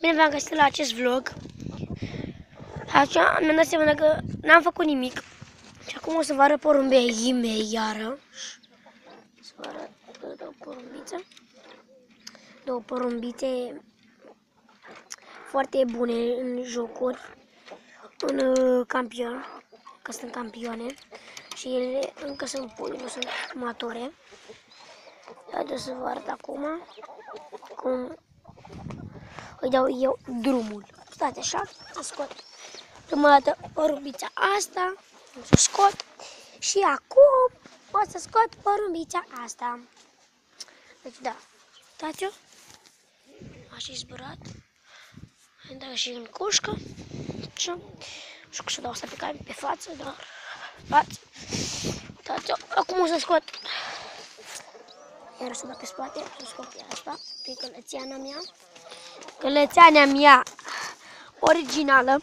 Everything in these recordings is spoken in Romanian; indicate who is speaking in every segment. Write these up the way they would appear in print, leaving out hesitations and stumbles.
Speaker 1: Bine v-am găsit la acest vlog. Așa mi-am dat seama că n-am făcut nimic. Și acum o să vă arăt porumbeii mei iară. Să vă arăt două porumbițe. Două porumbițe foarte bune în jocuri. În campion. Că sunt campioane. Și ele încă sunt pui, nu sunt mature. Haideți să vă arăt acum cum îi dau eu drumul. Stați așa, să scot prima dată porumbița asta, să scot și acum o să scot porumbița asta. Deci da, uitați-o, așa e zburat, îmi dau și în cușcă, așa, nu știu că să dau asta pe față, dar față, uitați-o, acum o să scot, iar o să dau pe spate, să scot pe asta, pe călățeana mea. Călățeana mea originală,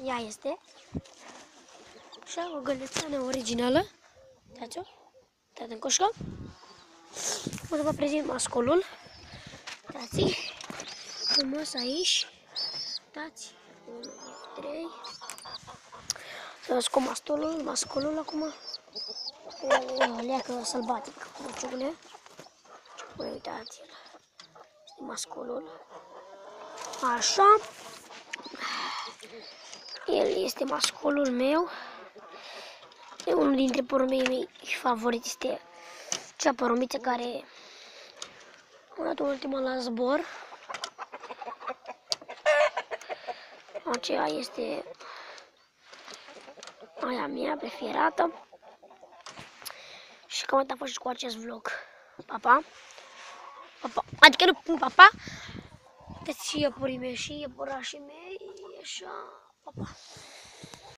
Speaker 1: ea este, așa, o gălățeană originală, uitați-o, uitați în coșcă. O să vă prezint mascolul, uitați, frumos aici, uitați, 1, 2, 3, să vă scot mascolul acum, o leacă sălbatic, cu ciucule, uitați-l, este mascolul. Așa, el este mascolul meu, e unul dintre porumbei mei favoriți, este cea porumbiță care am dat ultima la zbor. Aceea este aia mea preferată. Și cam atât a fost și cu acest vlog. Pa, pa! Pa, adică nu pun papa. Deci și iepurii mei și iepurașii mei, așa, pa, pa.